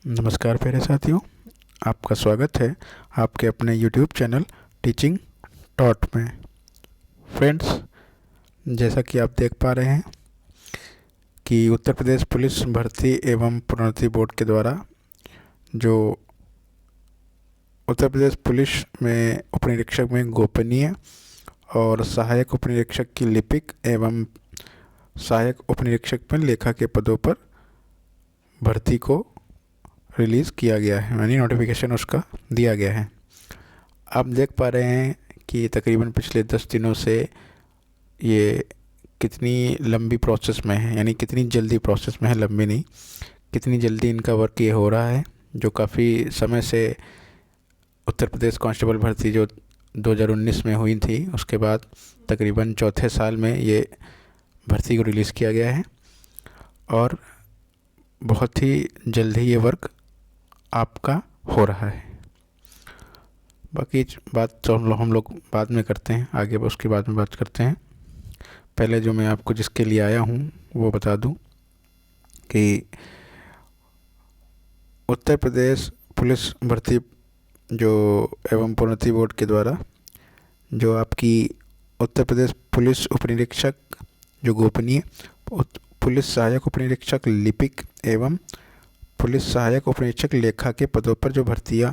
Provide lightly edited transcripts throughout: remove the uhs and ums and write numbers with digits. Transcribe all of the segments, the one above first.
नमस्कार प्यारे साथियों, आपका स्वागत है आपके अपने YouTube चैनल टीचिंग टॉट में। फ्रेंड्स, जैसा कि आप देख पा रहे हैं कि उत्तर प्रदेश पुलिस भर्ती एवं प्रोन्नति बोर्ड के द्वारा जो उत्तर प्रदेश पुलिस में उपनिरीक्षक में गोपनीय और सहायक उपनिरीक्षक की लिपिक एवं सहायक उपनिरीक्षक में लेखा के पदों पर भर्ती को रिलीज़ किया गया है, यानी नोटिफिकेशन उसका दिया गया है। आप देख पा रहे हैं कि तकरीबन पिछले 10 दिनों से ये कितनी लंबी प्रोसेस में है, यानी कितनी जल्दी प्रोसेस में है, लंबी नहीं, कितनी जल्दी इनका वर्क ये हो रहा है। जो काफ़ी समय से उत्तर प्रदेश कांस्टेबल भर्ती जो 2019 में हुई थी, उसके बाद तकरीबन चौथे साल में ये भर्ती को रिलीज़ किया गया है और बहुत ही जल्द ही ये वर्क आपका हो रहा है। बाकी बात तो हम लोग बाद में करते हैं, आगे उसके बाद में बात करते हैं। पहले जो मैं आपको जिसके लिए आया हूँ वो बता दूँ कि उत्तर प्रदेश पुलिस भर्ती जो एवं प्रोन्नति बोर्ड के द्वारा जो आपकी उत्तर प्रदेश पुलिस उपनिरीक्षक जो गोपनीय, पुलिस सहायक उपनिरीक्षक लिपिक एवं पुलिस सहायक उपनिरीक्षक लेखा के पदों पर जो भर्तियां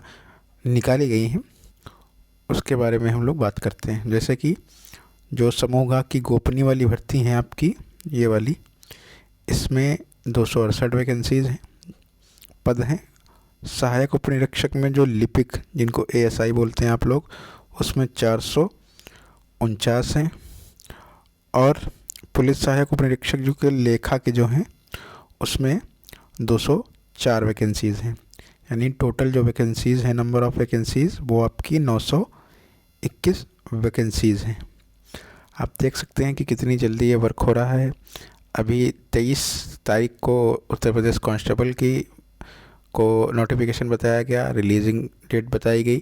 निकाली गई हैं उसके बारे में हम लोग बात करते हैं। जैसे कि जो समूह की गोपनीय वाली भर्ती हैं आपकी ये वाली, इसमें 268 वैकेंसीज़ हैं, पद हैं। सहायक उपनिरीक्षक में जो लिपिक जिनको ASI बोलते हैं आप लोग, उसमें 449 हैं और पुलिस सहायक उपनिरीक्षक जो के लेखा के जो हैं उसमें 204 वैकेंसीज़ हैं। यानी टोटल जो वैकेंसीज़ हैं, नंबर ऑफ़ वैकेंसीज़, वो आपकी 921 वैकेंसीज़ हैं। आप देख सकते हैं कि कितनी जल्दी ये वर्क हो रहा है। अभी 23 तारीख को उत्तर प्रदेश कांस्टेबल को नोटिफिकेशन बताया गया, रिलीजिंग डेट बताई गई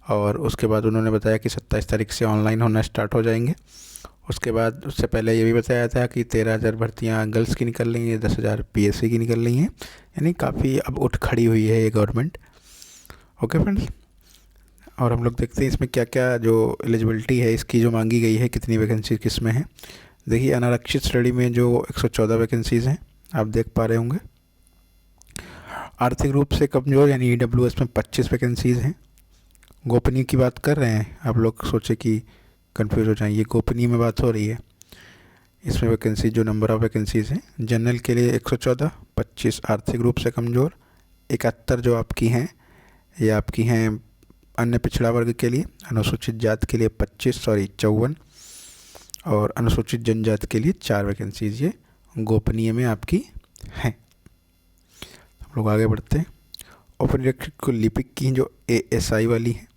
और उसके बाद उन्होंने बताया कि 27 तारीख से ऑनलाइन होना स्टार्ट हो जाएंगे। उसके बाद उससे पहले ये भी बताया था कि 13,000 भर्तियाँ गर्ल्स की निकल रही हैं, 10,000 PSC की निकल रही हैं। यानी काफ़ी अब उठ खड़ी हुई है ये गवर्नमेंट। ओके फ्रेंड्स, और हम लोग देखते हैं इसमें क्या क्या जो एलिजिबिलिटी है इसकी जो मांगी गई है, कितनी वैकेंसी किस में है। देखिए, अनारक्षित श्रेणी में जो 114 वैकेंसीज़ हैं आप देख पा रहे होंगे। आर्थिक रूप से कमज़ोर यानी EWS में 25 वैकेंसीज़ हैं। गोपनीय की बात कर रहे हैं, आप लोग सोचे कि कंफ्यूज हो जाएंगे, गोपनीय में बात हो रही है। इसमें वैकेंसी जो नंबर ऑफ़ वैकेंसीज़ हैं, जनरल के लिए 114, 25 आर्थिक रूप से कमज़ोर, 71 जो आपकी हैं ये आपकी हैं अन्य पिछड़ा वर्ग के लिए, अनुसूचित जाति के लिए 54 और अनुसूचित जनजाति के लिए 4 वैकेंसीज़ ये गोपनीय में आपकी हैं। हम लोग आगे बढ़ते हैं। उपनिरीक्षक को लिपिक की जो ASI वाली है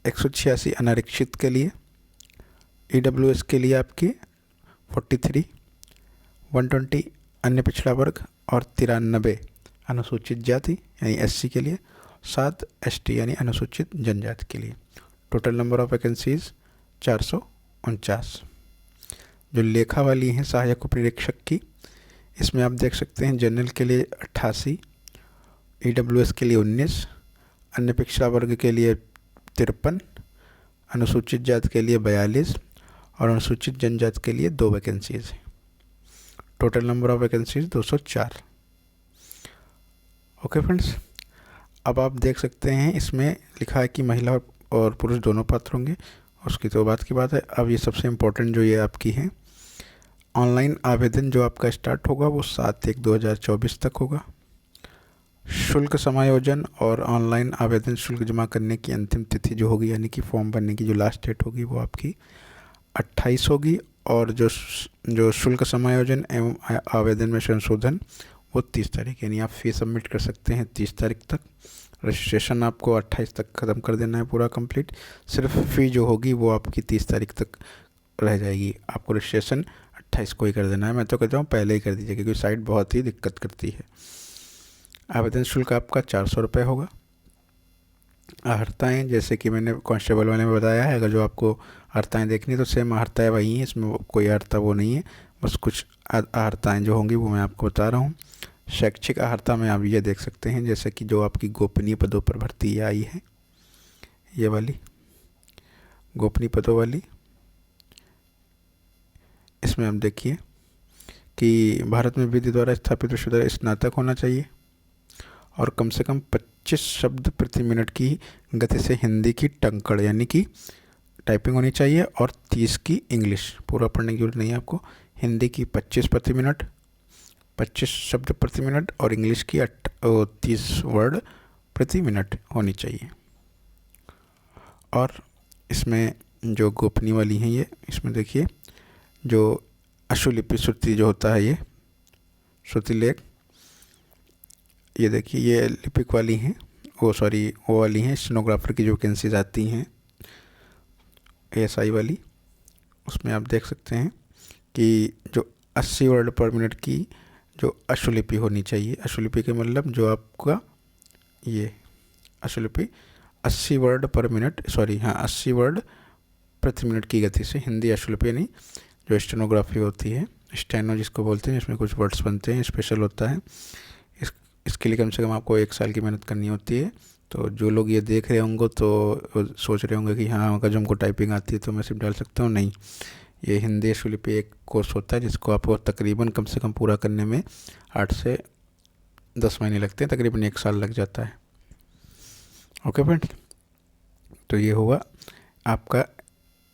186 अनारक्षित के लिए, EWS के लिए आपके 43, 120 अन्य पिछड़ा वर्ग और 93 अनुसूचित जाति यानी SC के लिए, 7 ST यानी अनुसूचित जनजाति के लिए। Total number of vacancies 449। जो लेखा वाली हैं सहायक उपनिरीक्षक की, इसमें आप देख सकते हैं जनरल के लिए 88, EWS के लिए 19, अन्य पिछड़ा वर्ग के लिए 53, अनुसूचित जाति के लिए 42 और अनुसूचित जनजाति के लिए 2 वैकेंसीज़ हैं। Total number of vacancies 204। Okay friends, अब आप देख सकते हैं इसमें लिखा है कि महिला और पुरुष दोनों पात्र होंगे, उसकी तो बात की बात है। अब ये सबसे इम्पोर्टेंट जो ये आपकी है, ऑनलाइन आवेदन जो आपका स्टार्ट होगा वो 7/1/2024 तक होगा। शुल्क समायोजन और ऑनलाइन आवेदन शुल्क जमा करने की अंतिम तिथि जो होगी, यानी कि फॉर्म भरने की जो लास्ट डेट होगी, वो आपकी 28 होगी और जो शुल्क समायोजन एवं आवेदन में संशोधन वो 30 तारीख, यानी आप फ़ी सबमिट कर सकते हैं 30 तारीख तक। रजिस्ट्रेशन आपको 28 तक ख़त्म कर देना है पूरा कंप्लीट। सिर्फ फ़ी जो होगी वो आपकी 30 तारीख तक रह जाएगी। आपको रजिस्ट्रेशन 28 को ही कर देना है। मैं तो कहता हूँ पहले ही कर दीजिए, क्योंकि साइट बहुत ही दिक्कत करती है। आवेदन शुल्क आपका 400 रुपये होगा। आहर्ताएँ जैसे कि मैंने कांस्टेबल वाले में बताया है, अगर जो आपको आहर्ताएँ देखनी तो सेम आहर्ताएँ वही हैं, इसमें कोई आहर्ता वो नहीं है, बस कुछ आहर्ताएँ जो होंगी वो मैं आपको बता रहा हूँ। शैक्षिक अर्हता में आप ये देख सकते हैं, जैसे कि जो आपकी गोपनीय पदों पर भर्ती आई है, ये वाली गोपनीय पदों वाली, इसमें हम देखिए कि भारत में विधि द्वारा स्थापित विश्वविद्यालय स्नातक होना चाहिए और कम से कम 25 शब्द प्रति मिनट की गति से हिंदी की टंकड़ यानी कि टाइपिंग होनी चाहिए और 30 की इंग्लिश। पूरा पढ़ने की जरूरत नहीं है आपको। हिंदी की 25 प्रति मिनट, 25 शब्द प्रति मिनट और इंग्लिश की 30 वर्ड प्रति मिनट होनी चाहिए। और इसमें जो गोपनीय वाली हैं ये, इसमें देखिए जो अशुलिपि श्रुति जो होता है, ये श्रुति लेख, ये देखिए ये लिपिक वाली हैं, वो वाली हैं स्टेनोग्राफर की जो वैकेंसीज आती हैं ASI वाली, उसमें आप देख सकते हैं कि जो 80 वर्ड पर मिनट की जो अशुलिपि होनी चाहिए। अशुलिपि के मतलब जो आपका ये अशुलिपि 80 वर्ड पर मिनट, 80 वर्ड प्रति मिनट की गति से हिंदी अशुलिपि यानी जो स्टेनोग्राफी होती है, स्टेनो जिसको बोलते हैं, जिसमें कुछ वर्ड्स बनते हैं, स्पेशल होता है। इसके लिए कम से कम आपको 1 साल की मेहनत करनी होती है। तो जो लोग ये देख रहे होंगे तो सोच रहे होंगे कि हाँ अगर जो हमको टाइपिंग आती है तो मैं सिर्फ डाल सकता हूँ, नहीं। ये हिंदी अशुलिपि एक कोर्स होता है जिसको आपको तकरीबन कम से कम पूरा करने में 8 से 10 महीने लगते हैं, तकरीबन 1 साल लग जाता है। ओके फ्रेंड्स, तो ये हुआ आपका,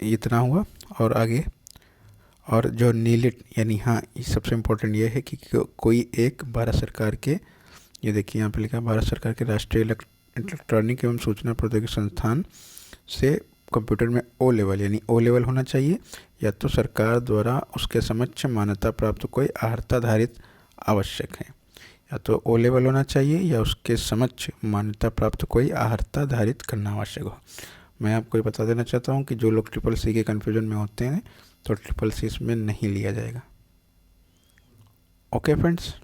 इतना हुआ। और आगे और जो नीलिट यानी, हाँ ये सबसे इम्पोर्टेंट ये है कि कोई एक भारत सरकार के, ये देखिए यहाँ पे लिखा है भारत सरकार के राष्ट्रीय इलेक्ट्रॉनिक एवं सूचना प्रौद्योगिकी संस्थान से कंप्यूटर में O लेवल यानी O लेवल होना चाहिए, या तो सरकार द्वारा उसके समक्ष मान्यता प्राप्त कोई अर्हताधारित आवश्यक है। या तो O लेवल होना चाहिए या उसके समक्ष मान्यता प्राप्त कोई अर्हताधारित करना आवश्यक हो। मैं आपको ये बता देना चाहता हूँ कि जो लोग CCC के कन्फ्यूजन में होते हैं तो CCC इसमें नहीं लिया जाएगा। ओके फ्रेंड्स,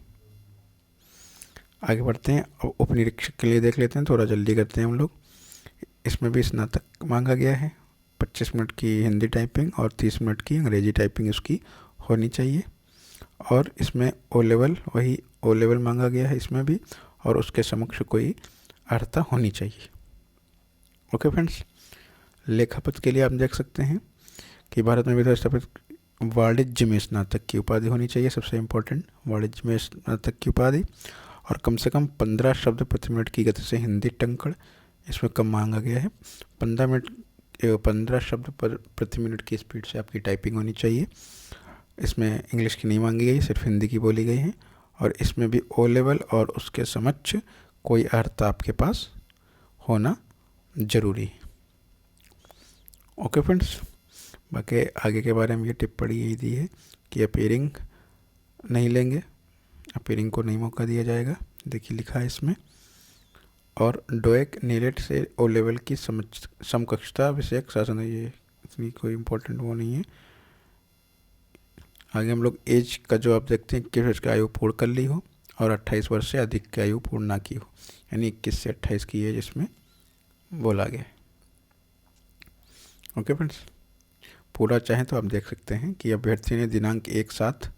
आगे बढ़ते हैं। अब उपनिरीक्षक के लिए देख लेते हैं, थोड़ा जल्दी करते हैं हम लोग। इसमें भी स्नातक मांगा गया है, 25 मिनट की हिंदी टाइपिंग और 30 मिनट की अंग्रेजी टाइपिंग उसकी होनी चाहिए। और इसमें O लेवल, वही O लेवल मांगा गया है इसमें भी, और उसके समक्ष कोई अर्हता होनी चाहिए। ओके फ्रेंड्स, लेखापत के लिए आप देख सकते हैं कि भारत में विधि स्थापित वाणिज्य में स्नातक की उपाधि होनी चाहिए, सबसे इम्पोर्टेंट वाणिज्य में स्नातक की उपाधि, और कम से कम 15 शब्द प्रति मिनट की गति से हिंदी टंकड़, इसमें कम मांगा गया है। 15 शब्द पर प्रति मिनट की स्पीड से आपकी टाइपिंग होनी चाहिए। इसमें इंग्लिश की नहीं मांगी गई, सिर्फ हिंदी की बोली गई है। और इसमें भी O लेवल और उसके समक्ष कोई अर्हता आपके पास होना ज़रूरी है। ओके फ्रेंड्स, बाकी आगे के बारे में ये टिप्पणी यही दी है कि अपीयरिंग नहीं लेंगे, अपीयरिंग को नहीं मौका दिया जाएगा, देखिए लिखा है इसमें। और डोएक नीलेट से O लेवल की समकक्षता विषयक शासन है, ये इतनी कोई इम्पोर्टेंट वो नहीं है। आगे हम लोग एज का जो आप देखते हैं, 21 वर्ष की आयु पूर्ण कर ली हो और 28 वर्ष से अधिक की आयु पूर्ण ना की हो, यानी 21 से 28 की एज इसमें बोला गया है। ओके फ्रेंड्स, पूरा चाहें तो आप देख सकते हैं कि अभ्यर्थी ने दिनांक 1/7,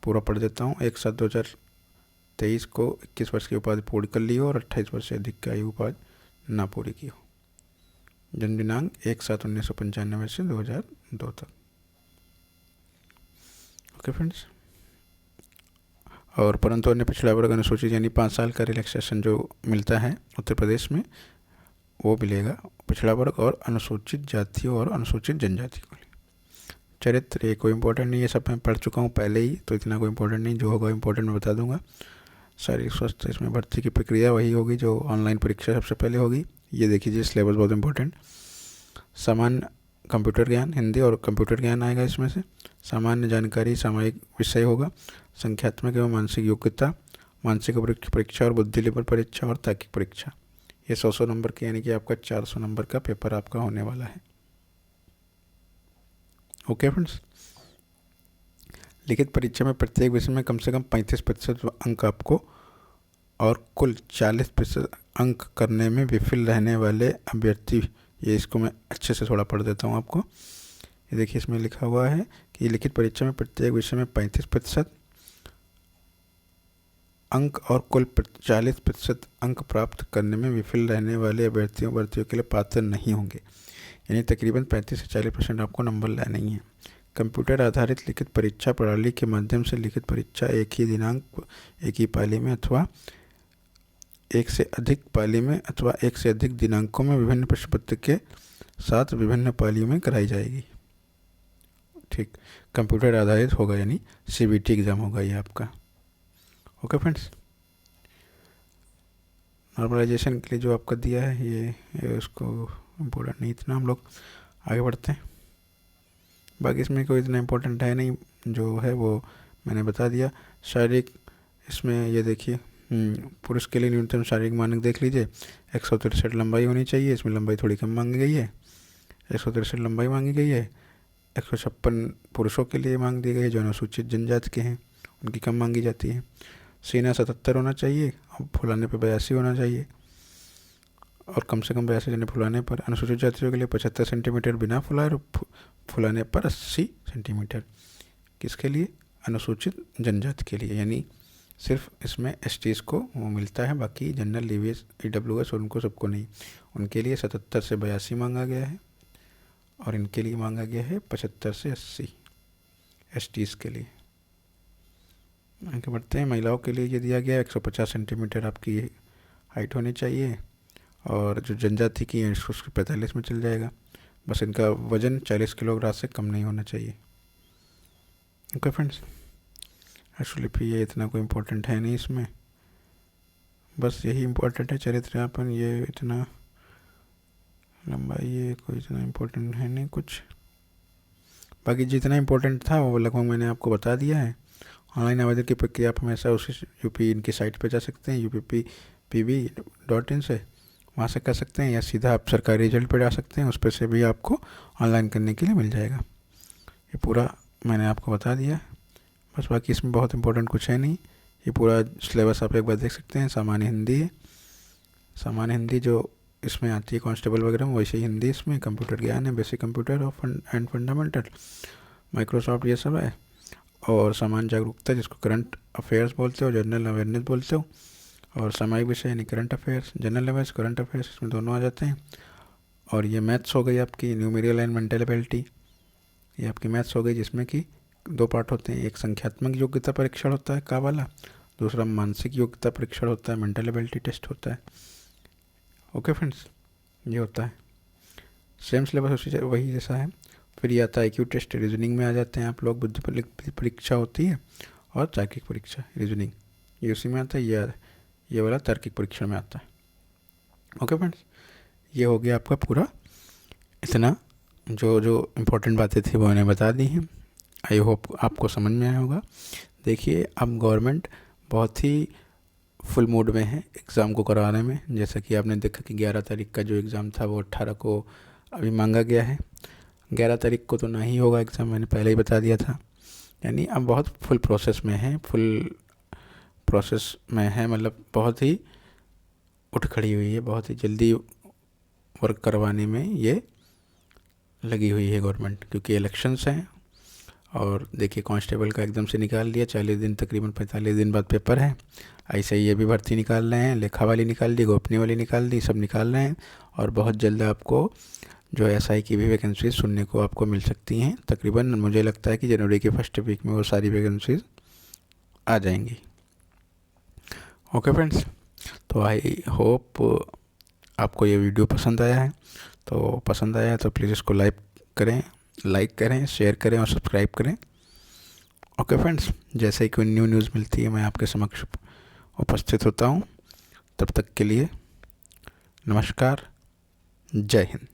पूरा पढ़ देता हूँ, 1/7/2023 को 21 वर्ष की उपाधि पूरी कर ली हो और 28 वर्ष से अधिक की आयु उपाधि ना पूरी की हो। जन्म दिनांक 1/7/1995 से 2002 तक। ओके फ्रेंड्स, और परंतु अन्य पिछड़ा वर्ग अनुसूचित यानी 5 साल का रिलैक्सेशन जो मिलता है उत्तर प्रदेश में, वो मिलेगा पिछड़ा वर्ग और अनुसूचित जातियों और अनुसूचित जनजाति को। चरित्र ये कोई इंपॉर्टेंट नहीं है, सब मैं पढ़ चुका हूँ पहले ही, तो इतना कोई इंपॉर्टेंट नहीं, जो होगा इंपॉर्टेंट मैं बता दूंगा। शारीरिक स्वास्थ्य, इसमें भर्ती की प्रक्रिया वही होगी जो ऑनलाइन परीक्षा सबसे पहले होगी। ये देखिए जी, सिलेबस बहुत इंपॉर्टेंट। सामान्य कंप्यूटर ज्ञान, हिंदी और कंप्यूटर ज्ञान आएगा इसमें से। सामान्य जानकारी सामयिक विषय होगा। संख्यात्मक एवं मानसिक योग्यता, मानसिक परीक्षा और बुद्धि लेवल परीक्षा और तार्किक परीक्षा, ये 100 नंबर की, यानी कि आपका 400 नंबर का पेपर आपका होने वाला है। ओके फ्रेंड्स, लिखित परीक्षा में प्रत्येक विषय में कम से कम 35% अंक आपको और कुल 40% अंक करने में विफल रहने वाले अभ्यर्थी, ये इसको मैं अच्छे से थोड़ा पढ़ देता हूँ आपको। ये देखिए इसमें लिखा हुआ है कि लिखित परीक्षा में प्रत्येक विषय में 35% अंक और कुल 40% अंक प्राप्त करने में विफल रहने वाले अभ्यर्थियों के लिए पात्र नहीं होंगे। यानी तकरीबन 35 से 40% आपको नंबर लाने ही हैं। कंप्यूटर आधारित लिखित परीक्षा प्रणाली के माध्यम से लिखित परीक्षा एक ही दिनांक, एक ही पाली में अथवा एक से अधिक पाली में अथवा एक से अधिक दिनांकों में विभिन्न प्रश्न पत्र के साथ विभिन्न पालियों में कराई जाएगी। ठीक, कंप्यूटर आधारित होगा, यानी CBT एग्ज़ाम होगा ये आपका। ओके फ्रेंड्स, नॉर्मलाइजेशन के लिए जो आपका दिया है ये उसको इम्पोर्टेंट नहीं इतना, हम लोग आगे बढ़ते हैं। बाकी इसमें कोई इतना इम्पोर्टेंट है नहीं, जो है वो मैंने बता दिया। शारीरिक, इसमें ये देखिए पुरुष के लिए न्यूनतम शारीरिक मानक देख लीजिए, 163 लंबाई होनी चाहिए। इसमें लंबाई थोड़ी कम मांगी गई है, 163 लंबाई मांगी गई है। 156 पुरुषों के लिए मांग दी गई है जो अनुसूचित जनजाति के हैं, उनकी कम मांगी जाती है। सीना 77 होना चाहिए और फुलाने पर 82 होना चाहिए, और कम से कम 82 यानी फुलाने पर। अनुसूचित जातियों के लिए 75 सेंटीमीटर बिना फुलाए और फुलाने पर 80 सेंटीमीटर। किसके लिए? अनुसूचित जनजाति के लिए, यानी सिर्फ इसमें STs को वो मिलता है, बाकी जनरल, EVS, EWS उनको सबको नहीं। उनके लिए 77 से 82 मांगा गया है और इनके लिए मांगा गया है 75 से 80 STs के लिए। आगे बढ़ते हैं। महिलाओं के लिए ये दिया गया है 150 सेंटीमीटर आपकी हाइट होनी चाहिए, और जो जनजाति की है उसको 45 में चल जाएगा। बस इनका वजन 40 किलोग्राम से कम नहीं होना चाहिए। ओके फ्रेंड्स, एक्चुअली ये इतना कोई इम्पोर्टेंट है नहीं इसमें, बस यही इम्पोर्टेंट है। चरित्र यापन ये इतना लंबाई, ये कोई इतना इम्पोर्टेंट है नहीं कुछ। बाकी जितना इम्पोर्टेंट था वो लगभग मैंने आपको बता दिया है। ऑनलाइन आवेदन की प्रक्रिया आप हमेशा उसी UP इनकी साइट पे जा सकते हैं, uppb.in से, वहाँ से कर सकते हैं, या सीधा आप सरकारी रिजल्ट पे जा सकते हैं, उस पर से भी आपको ऑनलाइन करने के लिए मिल जाएगा। ये पूरा मैंने आपको बता दिया, बस बाकी इसमें बहुत इंपॉर्टेंट कुछ है नहीं। ये पूरा सिलेबस आप एक बार देख सकते हैं। सामान्य हिंदी है, सामान्य हिंदी जो इसमें आती है कांस्टेबल वगैरह में, वैसे ही हिंदी इसमें। कंप्यूटर ज्ञान है, basic computer and fundamental, Microsoft, ये सब है। और सामान्य जागरूकता जिसको करंट अफेयर्स बोलते हो, जनरल अवेयरनेस बोलते हो, और सामायिक विषय यानी current affairs, general awareness, current affairs, इसमें दोनों आ जाते हैं। और ये मैथ्स हो गई आपकी, न्यूमेरिकल एंड मेंटल एबिलिटी, ये आपकी मैथ्स हो गई, जिसमें कि 2 पार्ट होते हैं। एक संख्यात्मक योग्यता परीक्षण होता है का वाला, दूसरा मानसिक योग्यता परीक्षण होता है, मेंटल एबिलिटी टेस्ट होता है। ओके फ्रेंड्स, ये होता है। सेम सिलेबस वही जैसा है। फिर ये आता है IQ टेस्ट, रीजनिंग में आ जाते हैं आप लोग। बुद्धि परीक्षा होती है और तार्किक परीक्षा, रीजनिंग, ये उसी में आता है। ये वाला तार्किक परीक्षण में आता है। ओके फ्रेंड्स, ये हो गया आपका पूरा। इतना जो इम्पोर्टेंट बातें थी वो मैंने बता दी हैं। आई होप आपको समझ में आया होगा। देखिए, अब गवर्नमेंट बहुत ही फुल मूड में है एग्ज़ाम को कराने में। जैसा कि आपने देखा कि 11 तारीख का जो एग्ज़ाम था वो 18 को अभी मांगा गया है। 11 तारीख को तो नहीं होगा एग्ज़ाम, मैंने पहले ही बता दिया था। यानी अब बहुत फुल प्रोसेस में है, मतलब बहुत ही उठ खड़ी हुई है, बहुत ही जल्दी वर्क करवाने में ये लगी हुई है गवर्नमेंट, क्योंकि इलेक्शंस हैं। और देखिए, कांस्टेबल का एकदम से निकाल दिया, 40 दिन, तकरीबन 45 दिन बाद पेपर है। ऐसे ही ये भी भर्ती निकाल रहे हैं, लेखा वाली निकाल दी, गोपनीय वाली निकाल दी, सब निकाल रहे हैं। और बहुत जल्द आपको जो SI की भी वैकेंसीज सुनने को आपको मिल सकती हैं। तकरीबन मुझे लगता है कि जनवरी के फर्स्ट वीक में वो सारी वैकेंसीज आ जाएंगी। ओके फ्रेंड्स, तो आई होप आपको ये वीडियो पसंद आया है। तो प्लीज़ इसको लाइक करें, शेयर करें और सब्सक्राइब करें। ओके फ्रेंड्स, जैसे ही कोई न्यू न्यूज़ मिलती है मैं आपके समक्ष उपस्थित होता हूँ। तब तक के लिए नमस्कार, जय हिंद।